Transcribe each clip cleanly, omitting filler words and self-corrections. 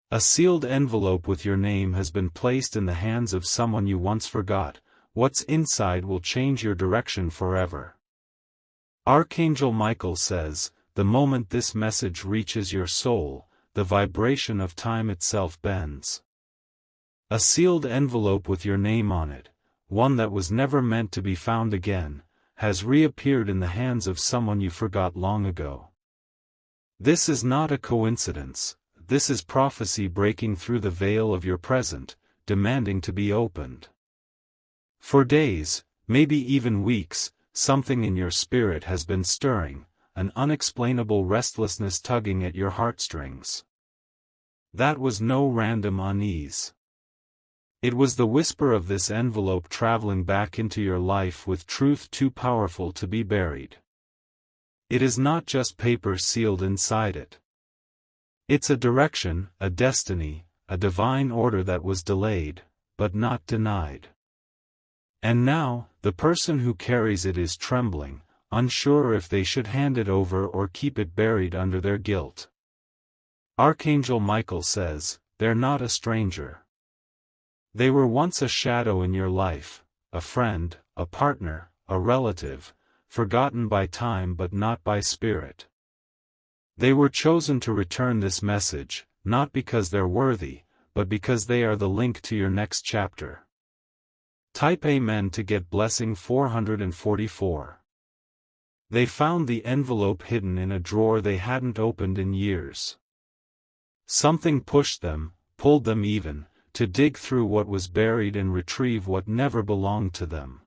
A sealed envelope with your name has been placed in the hands of someone you once forgot. What's inside will change your direction forever. Archangel Michael says, the moment this message reaches your soul, the vibration of time itself bends. A sealed envelope with your name on it, one that was never meant to be found again, has reappeared in the hands of someone you forgot long ago. This is not a coincidence. This is prophecy breaking through the veil of your present, demanding to be opened. For days, maybe even weeks, something in your spirit has been stirring, an unexplainable restlessness tugging at your heartstrings. That was no random unease. It was the whisper of this envelope traveling back into your life with truth too powerful to be buried. It is not just paper sealed inside it. It's a direction, a destiny, a divine order that was delayed, but not denied. And now, the person who carries it is trembling, unsure if they should hand it over or keep it buried under their guilt. Archangel Michael says, they're not a stranger. They were once a shadow in your life, a friend, a partner, a relative, forgotten by time but not by spirit. They were chosen to return this message, not because they're worthy, but because they are the link to your next chapter. Type Amen to get blessing 444. They found the envelope hidden in a drawer they hadn't opened in years. Something pushed them, pulled them even, to dig through what was buried and retrieve what never belonged to them.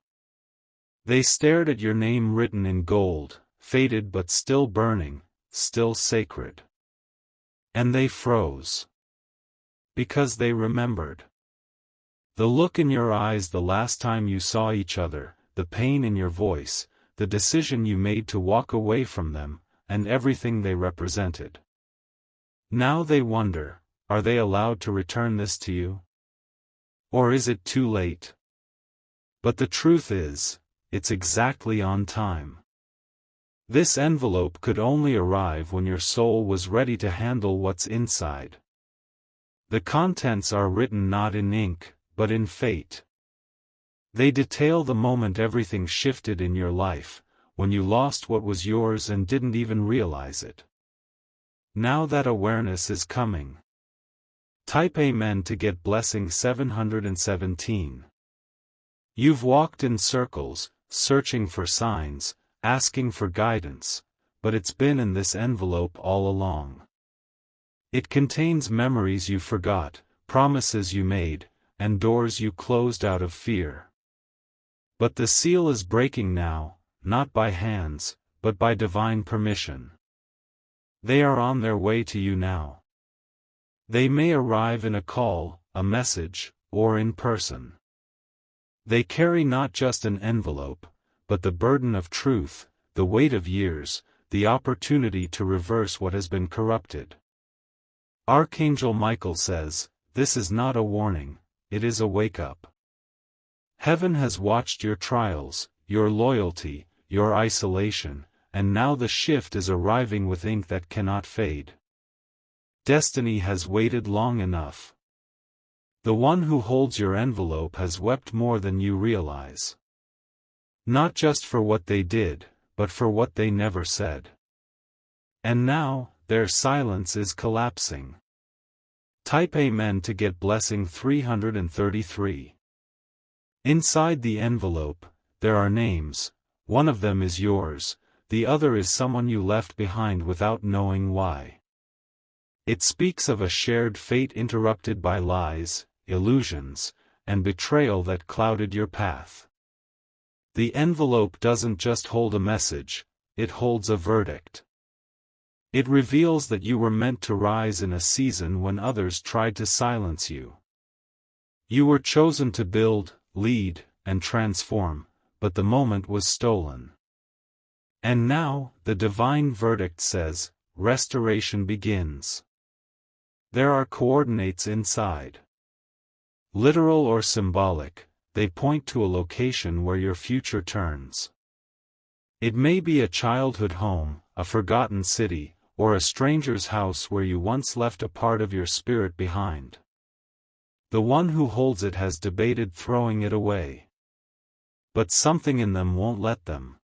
They stared at your name written in gold, faded but still burning, still sacred. And they froze. Because they remembered. The look in your eyes the last time you saw each other, the pain in your voice, the decision you made to walk away from them, and everything they represented. Now they wonder, are they allowed to return this to you? Or is it too late? But the truth is, it's exactly on time. This envelope could only arrive when your soul was ready to handle what's inside. The contents are written not in ink, but in fate. They detail the moment everything shifted in your life, when you lost what was yours and didn't even realize it. Now that awareness is coming. Type Amen to get blessing 717. You've walked in circles, searching for signs, asking for guidance, but it's been in this envelope all along. It contains memories you forgot, promises you made, and doors you closed out of fear. But the seal is breaking now, not by hands, but by divine permission. They are on their way to you now. They may arrive in a call, a message, or in person. They carry not just an envelope, but the burden of truth, the weight of years, the opportunity to reverse what has been corrupted. Archangel Michael says, this is not a warning, it is a wake-up. Heaven has watched your trials, your loyalty, your isolation, and now the shift is arriving with ink that cannot fade. Destiny has waited long enough. The one who holds your envelope has wept more than you realize. Not just for what they did, but for what they never said. And now, their silence is collapsing. Type Amen to get blessing 333. Inside the envelope, there are names. One of them is yours, the other is someone you left behind without knowing why. It speaks of a shared fate interrupted by lies, illusions, and betrayal that clouded your path. The envelope doesn't just hold a message, it holds a verdict. It reveals that you were meant to rise in a season when others tried to silence you. You were chosen to build, lead, and transform, but the moment was stolen. And now, the divine verdict says, restoration begins. There are coordinates inside. Literal or symbolic, they point to a location where your future turns. It may be a childhood home, a forgotten city, or a stranger's house where you once left a part of your spirit behind. The one who holds it has debated throwing it away. But something in them won't let them.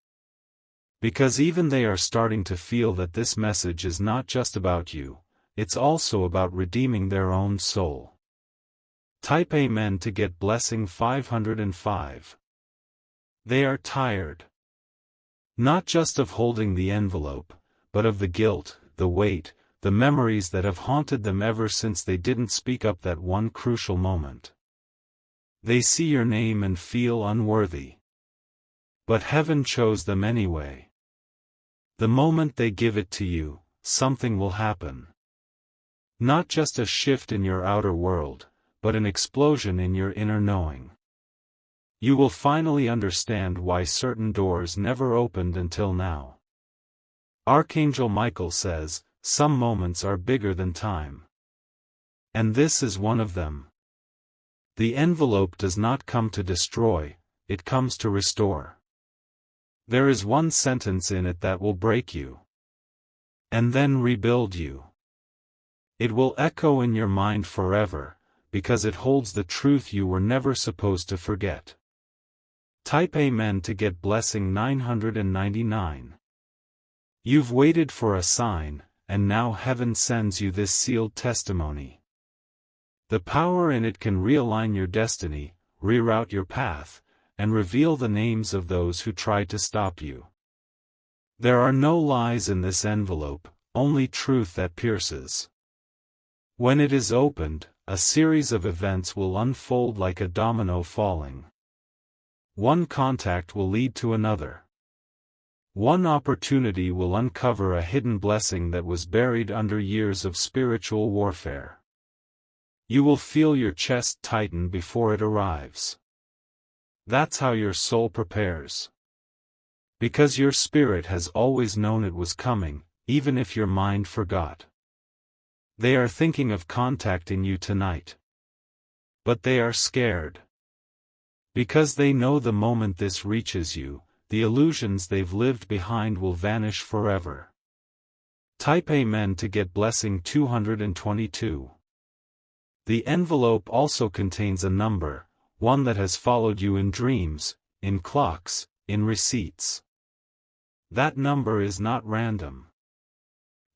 Because even they are starting to feel that this message is not just about you, it's also about redeeming their own soul. Type Amen to get blessing 505. They are tired. Not just of holding the envelope, but of the guilt, the weight, the memories that have haunted them ever since they didn't speak up that one crucial moment. They see your name and feel unworthy. But heaven chose them anyway. The moment they give it to you, something will happen. Not just a shift in your outer world, but an explosion in your inner knowing. You will finally understand why certain doors never opened until now. Archangel Michael says, some moments are bigger than time. And this is one of them. The envelope does not come to destroy, it comes to restore. There is one sentence in it that will break you. And then rebuild you. It will echo in your mind forever, because it holds the truth you were never supposed to forget. Type Amen to get blessing 999. You've waited for a sign, and now heaven sends you this sealed testimony. The power in it can realign your destiny, reroute your path, and reveal the names of those who tried to stop you. There are no lies in this envelope, only truth that pierces. When it is opened, a series of events will unfold like a domino falling. One contact will lead to another. One opportunity will uncover a hidden blessing that was buried under years of spiritual warfare. You will feel your chest tighten before it arrives. That's how your soul prepares. Because your spirit has always known it was coming, even if your mind forgot. They are thinking of contacting you tonight. But they are scared. Because they know the moment this reaches you, the illusions they've lived behind will vanish forever. Type Amen to get blessing 222. The envelope also contains a number, one that has followed you in dreams, in clocks, in receipts. That number is not random.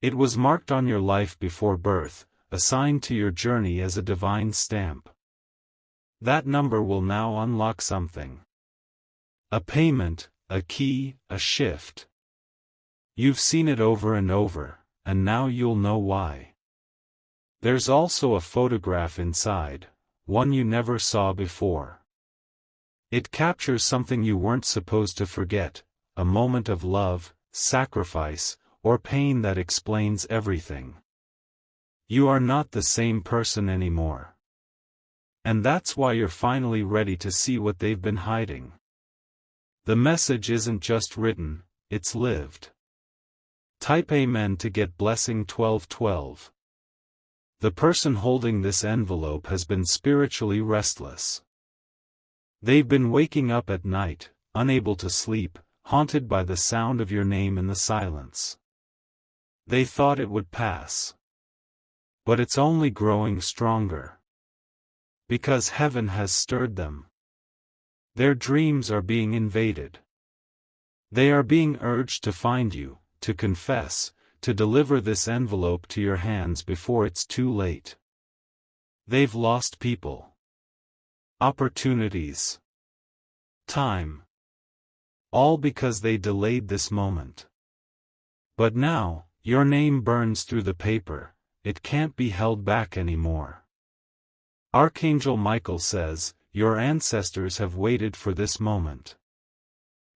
It was marked on your life before birth, assigned to your journey as a divine stamp. That number will now unlock something. A payment, a key, a shift. You've seen it over and over, and now you'll know why. There's also a photograph inside, one you never saw before. It captures something you weren't supposed to forget, a moment of love, sacrifice, or pain that explains everything. You are not the same person anymore. And that's why you're finally ready to see what they've been hiding. The message isn't just written, it's lived. Type Amen to get blessing 1212. The person holding this envelope has been spiritually restless. They've been waking up at night, unable to sleep, haunted by the sound of your name in the silence. They thought it would pass. But it's only growing stronger. Because heaven has stirred them. Their dreams are being invaded. They are being urged to find you, to confess, to deliver this envelope to your hands before it's too late. They've lost people. Opportunities. Time. All because they delayed this moment. But now, your name burns through the paper, it can't be held back anymore. Archangel Michael says, your ancestors have waited for this moment.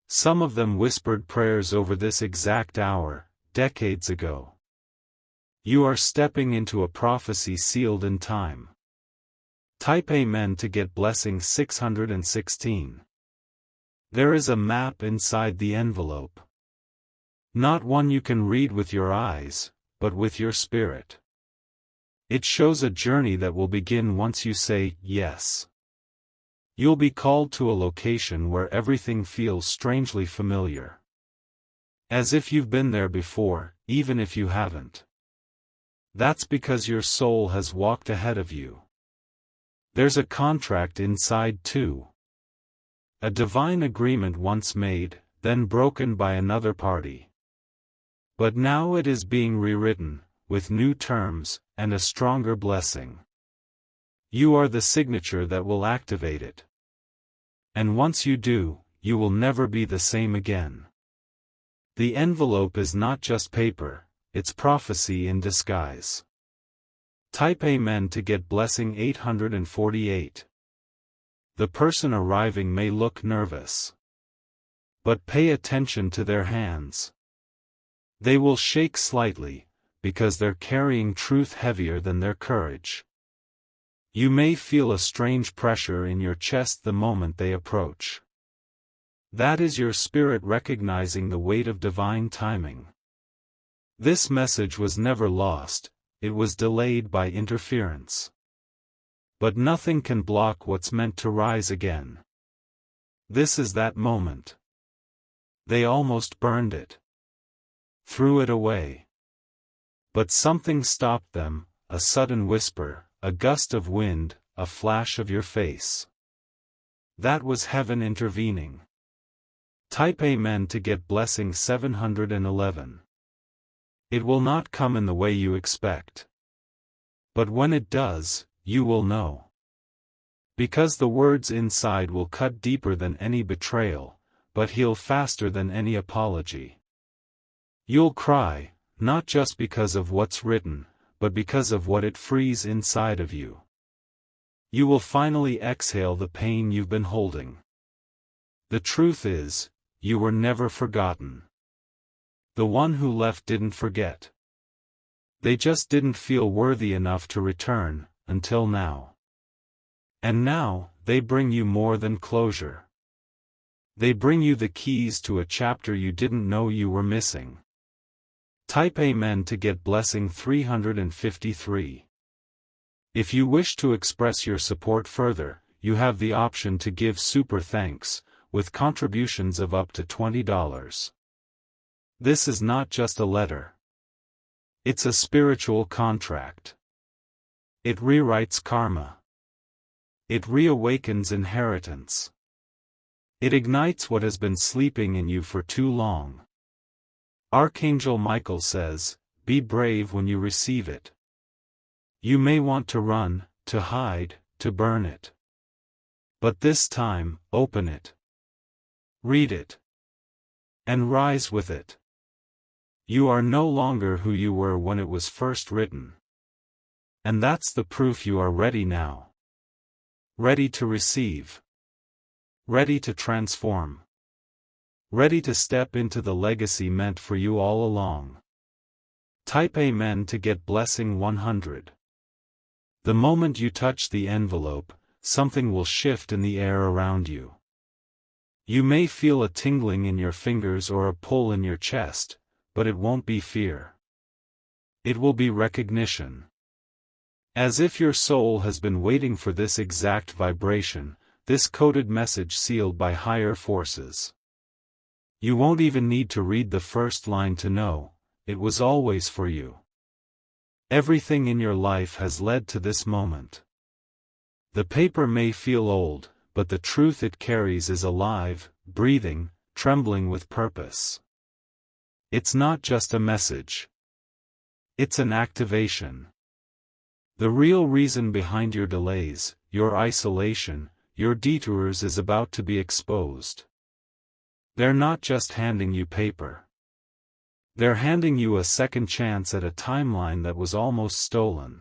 Some of them whispered prayers over this exact hour, decades ago. You are stepping into a prophecy sealed in time. Type Amen to get blessing 616. There is a map inside the envelope. Not one you can read with your eyes, but with your spirit. It shows a journey that will begin once you say, yes. You'll be called to a location where everything feels strangely familiar. As if you've been there before, even if you haven't. That's because your soul has walked ahead of you. There's a contract inside too. A divine agreement once made, then broken by another party. But now it is being rewritten, with new terms, and a stronger blessing. You are the signature that will activate it. And once you do, you will never be the same again. The envelope is not just paper, it's prophecy in disguise. Type Amen to get blessing 848. The person arriving may look nervous. But pay attention to their hands. They will shake slightly, because they're carrying truth heavier than their courage. You may feel a strange pressure in your chest the moment they approach. That is your spirit recognizing the weight of divine timing. This message was never lost, it was delayed by interference. But nothing can block what's meant to rise again. This is that moment. They almost burned it. Threw it away. But something stopped them, a sudden whisper, a gust of wind, a flash of your face. That was heaven intervening. Type Amen to get blessing 711. It will not come in the way you expect. But when it does, you will know. Because the words inside will cut deeper than any betrayal, but heal faster than any apology. You'll cry, not just because of what's written, but because of what it frees inside of you. You will finally exhale the pain you've been holding. The truth is, you were never forgotten. The one who left didn't forget. They just didn't feel worthy enough to return, until now. And now, they bring you more than closure. They bring you the keys to a chapter you didn't know you were missing. Type Amen to get blessing 353. If you wish to express your support further, you have the option to give super thanks, with contributions of up to $20. This is not just a letter. It's a spiritual contract. It rewrites karma. It reawakens inheritance. It ignites what has been sleeping in you for too long. Archangel Michael says, be brave when you receive it. You may want to run, to hide, to burn it. But this time, open it. Read it. And rise with it. You are no longer who you were when it was first written. And that's the proof you are ready now. Ready to receive. Ready to transform. Ready to step into the legacy meant for you all along. Type Amen to get blessing 100. The moment you touch the envelope, something will shift in the air around you. You may feel a tingling in your fingers or a pull in your chest, but it won't be fear. It will be recognition. As if your soul has been waiting for this exact vibration, this coded message sealed by higher forces. You won't even need to read the first line to know, it was always for you. Everything in your life has led to this moment. The paper may feel old, but the truth it carries is alive, breathing, trembling with purpose. It's not just a message. It's an activation. The real reason behind your delays, your isolation, your detours is about to be exposed. They're not just handing you paper. They're handing you a second chance at a timeline that was almost stolen.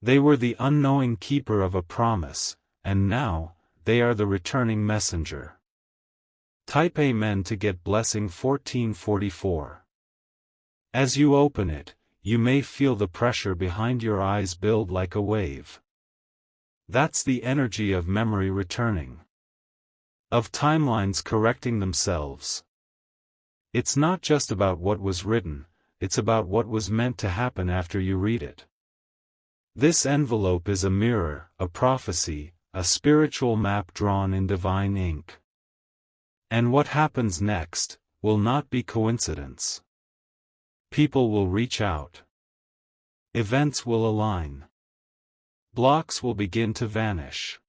They were the unknowing keeper of a promise, and now, they are the returning messenger. Type Amen to get blessing 1444. As you open it, you may feel the pressure behind your eyes build like a wave. That's the energy of memory returning. Of timelines correcting themselves. It's not just about what was written, it's about what was meant to happen after you read it. This envelope is a mirror, a prophecy, a spiritual map drawn in divine ink. And what happens next, will not be coincidence. People will reach out. Events will align. Blocks will begin to vanish.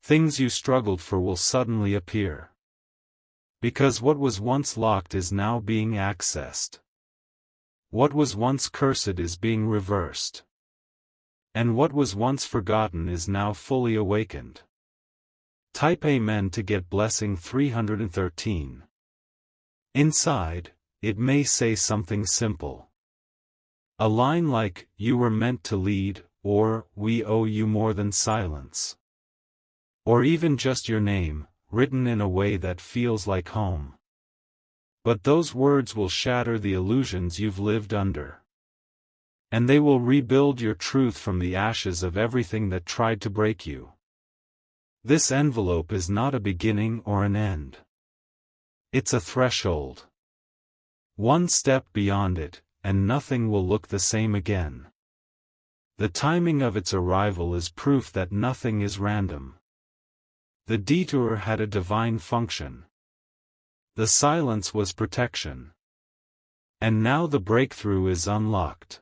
Things you struggled for will suddenly appear. Because what was once locked is now being accessed. What was once cursed is being reversed. And what was once forgotten is now fully awakened. Type Amen to get blessing 313. Inside, it may say something simple. A line like, "You were meant to lead," or, "We owe you more than silence." Or even just your name, written in a way that feels like home. But those words will shatter the illusions you've lived under. And they will rebuild your truth from the ashes of everything that tried to break you. This envelope is not a beginning or an end. It's a threshold. One step beyond it, and nothing will look the same again. The timing of its arrival is proof that nothing is random. The detour had a divine function. The silence was protection. And now the breakthrough is unlocked.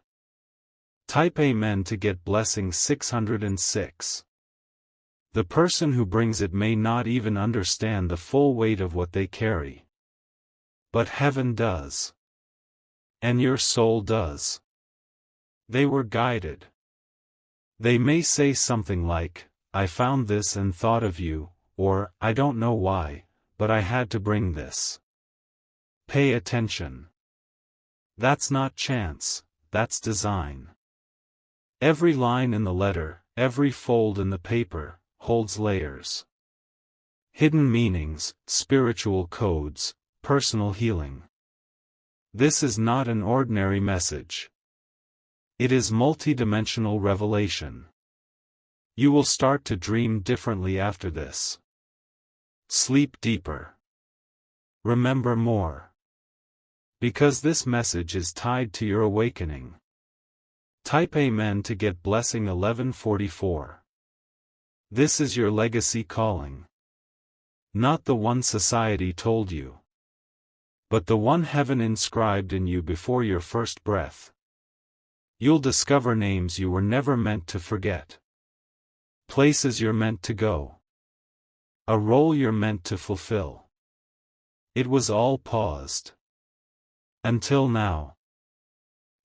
Type Amen to get blessing 606. The person who brings it may not even understand the full weight of what they carry. But heaven does. And your soul does. They were guided. They may say something like, "I found this and thought of you," or, "I don't know why, but I had to bring this." Pay attention. That's not chance, that's design. Every line in the letter, every fold in the paper, holds layers. Hidden meanings, spiritual codes, personal healing. This is not an ordinary message. It is multidimensional revelation. You will start to dream differently after this. Sleep deeper. Remember more. Because this message is tied to your awakening. Type Amen to get blessing 1144. This is your legacy calling. Not the one society told you. But the one heaven inscribed in you before your first breath. You'll discover names you were never meant to forget. Places you're meant to go. A role you're meant to fulfill. It was all paused. Until now.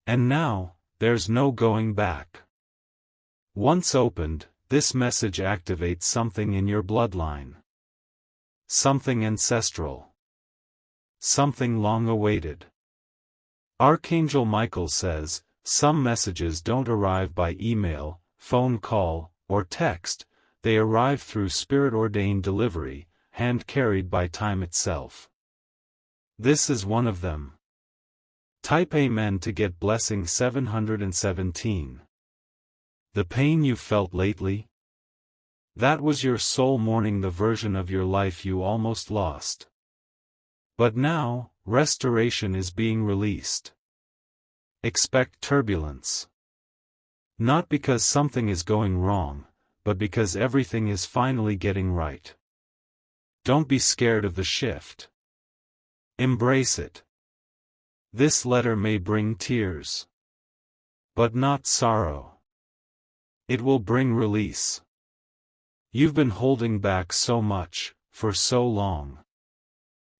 And now, there's no going back. Once opened, this message activates something in your bloodline. Something ancestral. Something long awaited. Archangel Michael says, some messages don't arrive by email, phone call, or text, they arrive through spirit-ordained delivery, hand-carried by time itself. This is one of them. Type Amen to get blessing 717. The pain you felt lately? That was your soul mourning the version of your life you almost lost. But now, restoration is being released. Expect turbulence. Not because something is going wrong, but because everything is finally getting right. Don't be scared of the shift. Embrace it. This letter may bring tears. But not sorrow. It will bring release. You've been holding back so much, for so long.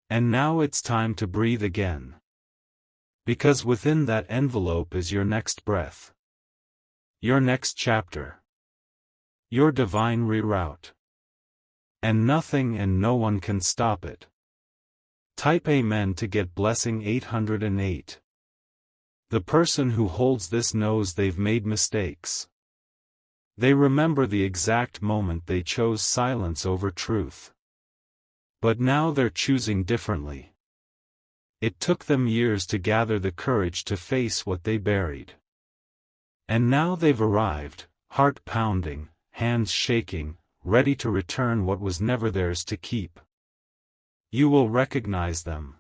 And now it's time to breathe again. Because within that envelope is your next breath. Your next chapter. Your divine reroute. And nothing and no one can stop it. Type Amen to get blessing 808. The person who holds this knows they've made mistakes. They remember the exact moment they chose silence over truth. But now they're choosing differently. It took them years to gather the courage to face what they buried. And now they've arrived, heart pounding, hands shaking, ready to return what was never theirs to keep. You will recognize them.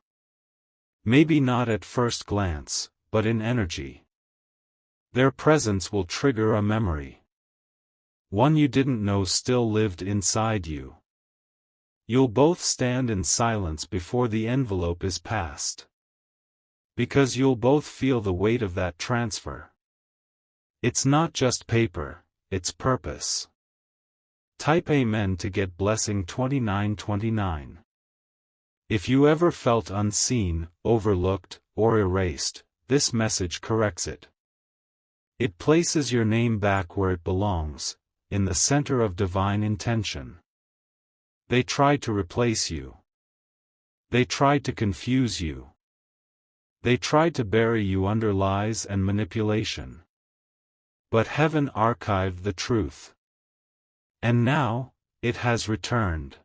Maybe not at first glance, but in energy. Their presence will trigger a memory. One you didn't know still lived inside you. You'll both stand in silence before the envelope is passed. Because you'll both feel the weight of that transfer. It's not just paper, it's purpose. Type Amen to get blessing 2929. If you ever felt unseen, overlooked, or erased, this message corrects it. It places your name back where it belongs, in the center of divine intention. They tried to replace you. They tried to confuse you. They tried to bury you under lies and manipulation. But heaven archived the truth. And now, it has returned.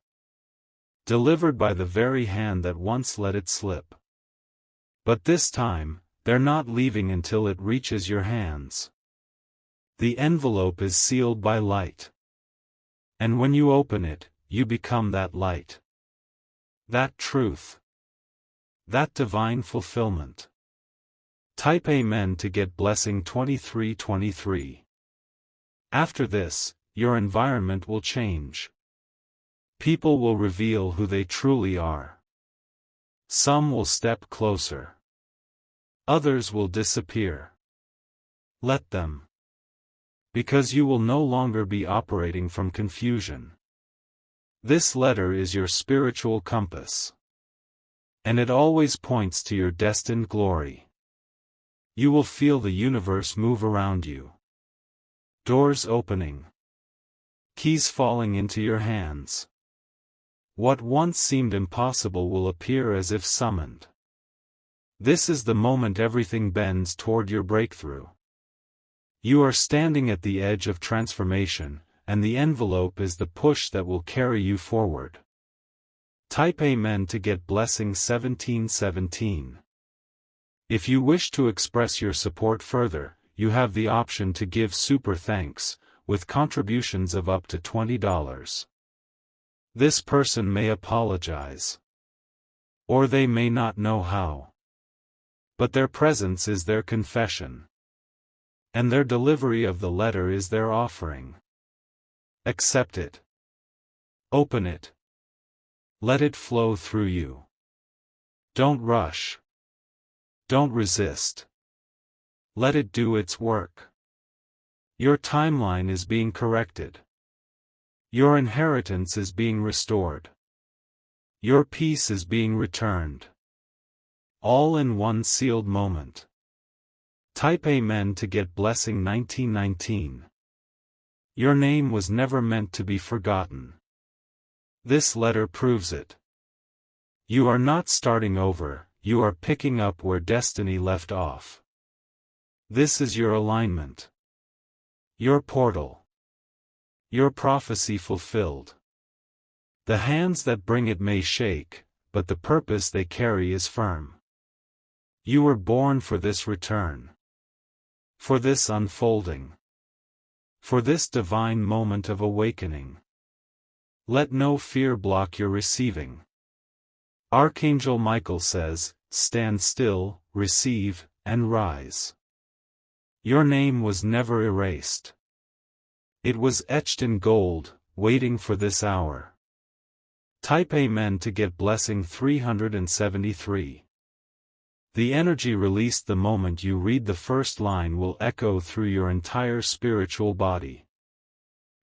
Delivered by the very hand that once let it slip. But this time, they're not leaving until it reaches your hands. The envelope is sealed by light. And when you open it, you become that light. That truth. That divine fulfillment. Type Amen to get blessing 2323. After this, your environment will change. People will reveal who they truly are. Some will step closer. Others will disappear. Let them. Because you will no longer be operating from confusion. This letter is your spiritual compass. And it always points to your destined glory. You will feel the universe move around you. Doors opening. Keys falling into your hands. What once seemed impossible will appear as if summoned. This is the moment everything bends toward your breakthrough. You are standing at the edge of transformation, and the envelope is the push that will carry you forward. Type Amen to get blessing 1717. If you wish to express your support further, you have the option to give super thanks, with contributions of up to $20. This person may apologize. Or they may not know how. But their presence is their confession. And their delivery of the letter is their offering. Accept it. Open it. Let it flow through you. Don't rush. Don't resist. Let it do its work. Your timeline is being corrected. Your inheritance is being restored. Your peace is being returned. All in one sealed moment. Type Amen to get blessing 1919. Your name was never meant to be forgotten. This letter proves it. You are not starting over, you are picking up where destiny left off. This is your alignment. Your portal. Your prophecy fulfilled. The hands that bring it may shake, but the purpose they carry is firm. You were born for this return. For this unfolding. For this divine moment of awakening. Let no fear block your receiving. Archangel Michael says, stand still, receive, and rise. Your name was never erased. It was etched in gold, waiting for this hour. Type Amen to get blessing 373. The energy released the moment you read the first line will echo through your entire spiritual body.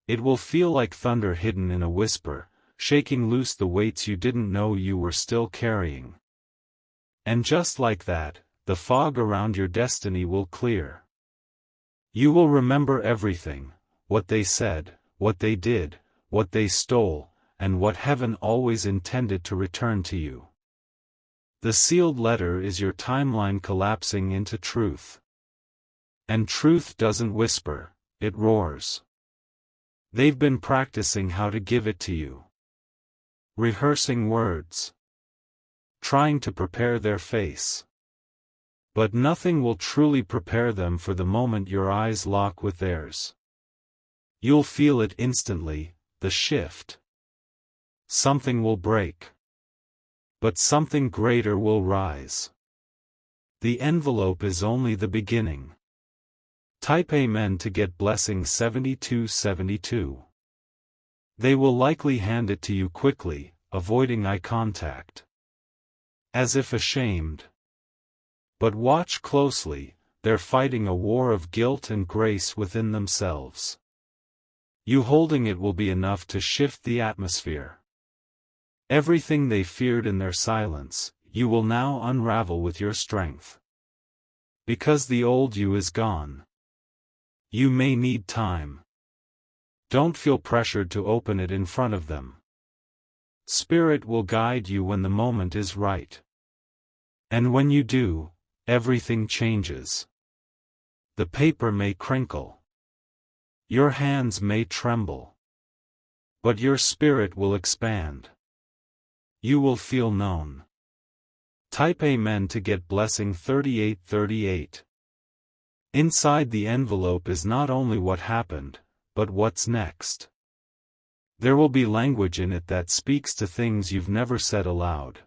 It will feel like thunder hidden in a whisper, shaking loose the weights you didn't know you were still carrying. And just like that, the fog around your destiny will clear. You will remember everything, what they said, what they did, what they stole, and what heaven always intended to return to you. The sealed letter is your timeline collapsing into truth. And truth doesn't whisper, it roars. They've been practicing how to give it to you. Rehearsing words. Trying to prepare their face. But nothing will truly prepare them for the moment your eyes lock with theirs. You'll feel it instantly, the shift. Something will break. But something greater will rise. The envelope is only the beginning. Type Amen to get blessing 7272. They will likely hand it to you quickly, avoiding eye contact. As if ashamed. But watch closely, they're fighting a war of guilt and grace within themselves. You holding it will be enough to shift the atmosphere. Everything they feared in their silence, you will now unravel with your strength. Because the old you is gone. You may need time. Don't feel pressured to open it in front of them. Spirit will guide you when the moment is right. And when you do, everything changes. The paper may crinkle. Your hands may tremble. But your spirit will expand. You will feel known. Type Amen to get blessing 3838. Inside the envelope is not only what happened, but what's next. There will be language in it that speaks to things you've never said aloud.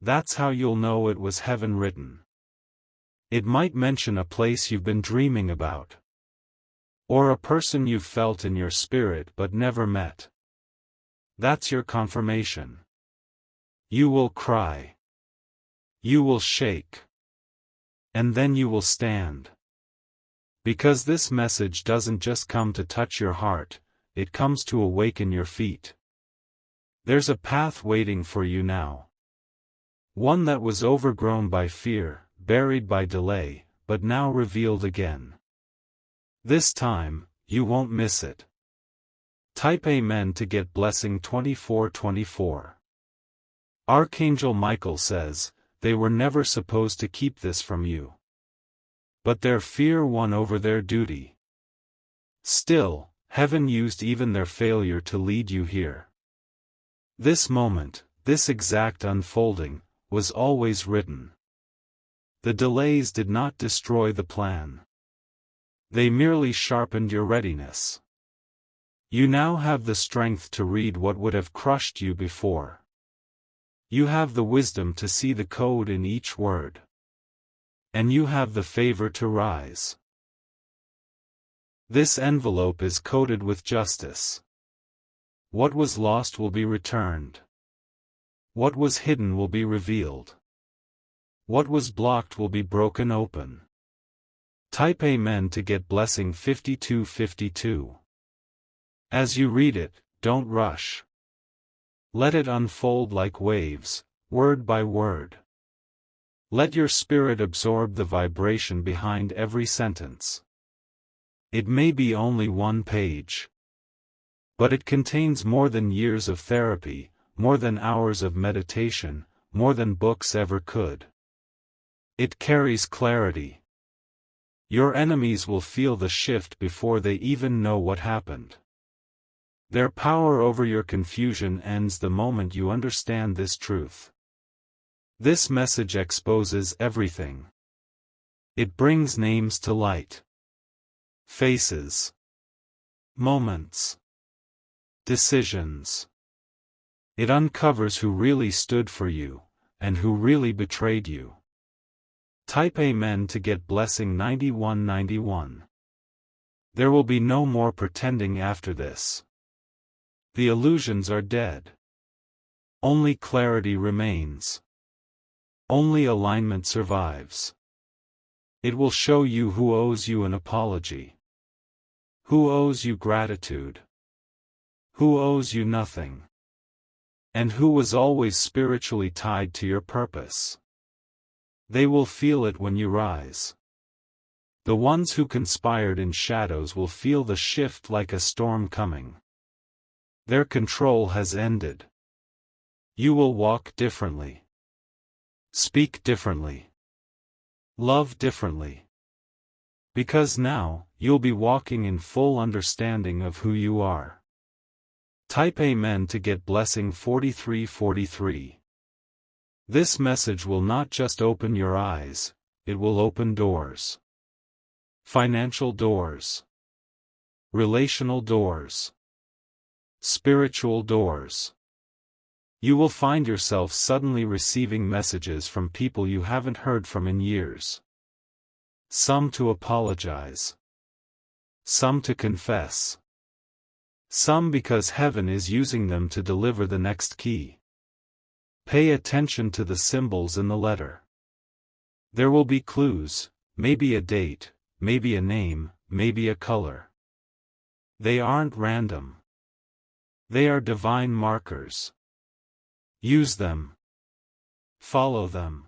That's how you'll know it was heaven written. It might mention a place you've been dreaming about. Or a person you've felt in your spirit but never met. That's your confirmation. You will cry. You will shake. And then you will stand. Because this message doesn't just come to touch your heart, it comes to awaken your feet. There's a path waiting for you now. One that was overgrown by fear, buried by delay, but now revealed again. This time, you won't miss it. Type Amen to get blessing 2424. Archangel Michael says, they were never supposed to keep this from you. But their fear won over their duty. Still, heaven used even their failure to lead you here. This moment, this exact unfolding, was always written. The delays did not destroy the plan. They merely sharpened your readiness. You now have the strength to read what would have crushed you before. You have the wisdom to see the code in each word. And you have the favor to rise. This envelope is coated with justice. What was lost will be returned. What was hidden will be revealed. What was blocked will be broken open. Type Amen to get blessing 5252. As you read it, don't rush. Let it unfold like waves, word by word. Let your spirit absorb the vibration behind every sentence. It may be only one page. But it contains more than years of therapy, more than hours of meditation, more than books ever could. It carries clarity. Your enemies will feel the shift before they even know what happened. Their power over your confusion ends the moment you understand this truth. This message exposes everything. It brings names to light. Faces. Moments. Decisions. It uncovers who really stood for you, and who really betrayed you. Type Amen to get blessing 9191. There will be no more pretending after this. The illusions are dead. Only clarity remains. Only alignment survives. It will show you who owes you an apology. Who owes you gratitude. Who owes you nothing. And who was always spiritually tied to your purpose. They will feel it when you rise. The ones who conspired in shadows will feel the shift like a storm coming. Their control has ended. You will walk differently. Speak differently. Love differently. Because now, you'll be walking in full understanding of who you are. Type Amen to get blessing 4343. This message will not just open your eyes, it will open doors. Financial doors. Relational doors. Spiritual doors. You will find yourself suddenly receiving messages from people you haven't heard from in years. Some to apologize. Some to confess. Some because heaven is using them to deliver the next key. Pay attention to the symbols in the letter. There will be clues, maybe a date, maybe a name, maybe a color. They aren't random. They are divine markers. Use them. Follow them.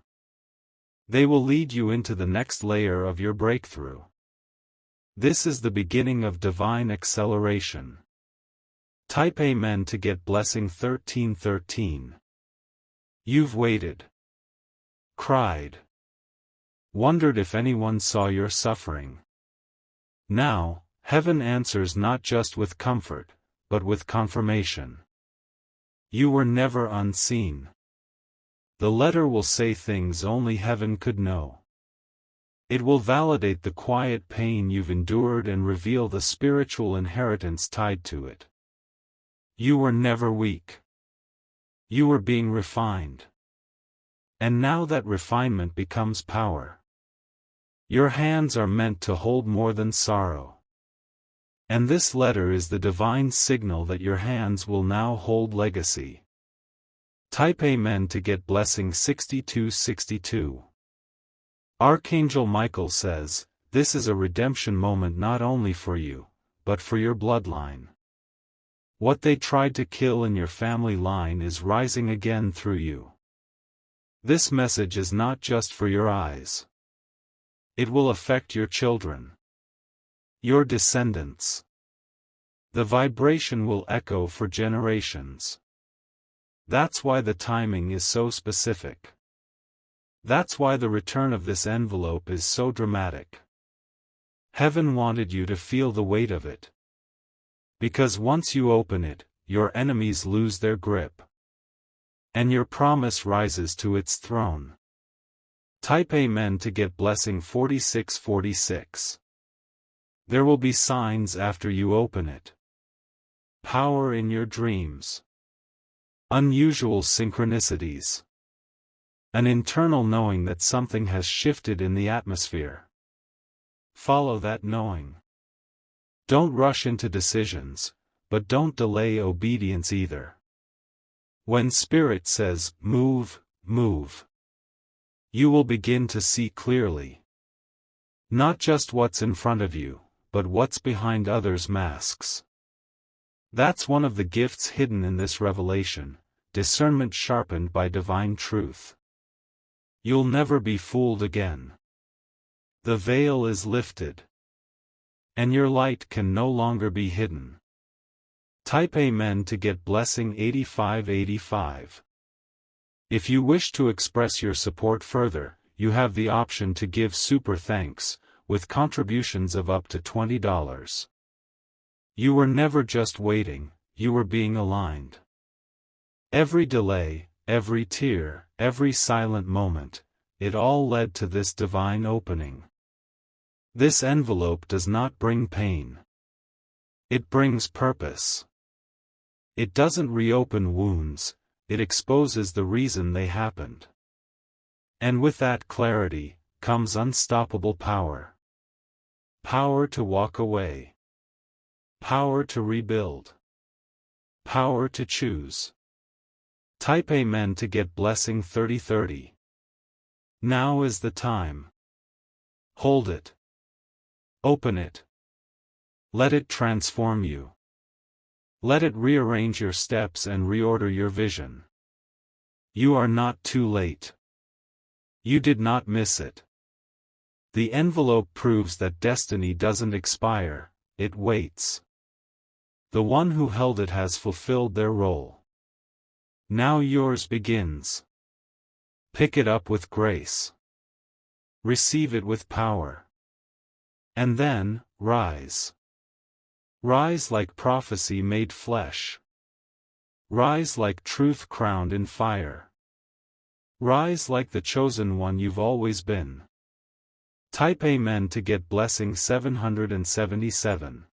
They will lead you into the next layer of your breakthrough. This is the beginning of divine acceleration. Type Amen to get blessing 1313. You've waited. Cried. Wondered if anyone saw your suffering. Now, heaven answers not just with comfort, but with confirmation. You were never unseen. The letter will say things only heaven could know. It will validate the quiet pain you've endured and reveal the spiritual inheritance tied to it. You were never weak. You were being refined. And now that refinement becomes power. Your hands are meant to hold more than sorrow. And this letter is the divine signal that your hands will now hold legacy. Type Amen to get blessing 6262. Archangel Michael says, this is a redemption moment not only for you, but for your bloodline. What they tried to kill in your family line is rising again through you. This message is not just for your eyes. It will affect your children. Your descendants. The vibration will echo for generations. That's why the timing is so specific. That's why the return of this envelope is so dramatic. Heaven wanted you to feel the weight of it. Because once you open it, your enemies lose their grip. And your promise rises to its throne. Type Amen to get blessing 4646. There will be signs after you open it. Power in your dreams. Unusual synchronicities. An internal knowing that something has shifted in the atmosphere. Follow that knowing. Don't rush into decisions, but don't delay obedience either. When Spirit says, move, move, you will begin to see clearly. Not just what's in front of you, but what's behind others' masks. That's one of the gifts hidden in this revelation, discernment sharpened by divine truth. You'll never be fooled again. The veil is lifted. And your light can no longer be hidden. Type Amen to get blessing 8585. If you wish to express your support further, you have the option to give super thanks, with contributions of up to $20. You were never just waiting, you were being aligned. Every delay, every tear, every silent moment, it all led to this divine opening. This envelope does not bring pain. It brings purpose. It doesn't reopen wounds, it exposes the reason they happened. And with that clarity, comes unstoppable power. Power to walk away. Power to rebuild. Power to choose. Type Amen to get blessing 3030. Now is the time. Hold it. Open it. Let it transform you. Let it rearrange your steps and reorder your vision. You are not too late. You did not miss it. The envelope proves that destiny doesn't expire, it waits. The one who held it has fulfilled their role. Now yours begins. Pick it up with grace. Receive it with power. And then, rise. Rise like prophecy made flesh. Rise like truth crowned in fire. Rise like the chosen one you've always been. Type Amen to get blessing 777.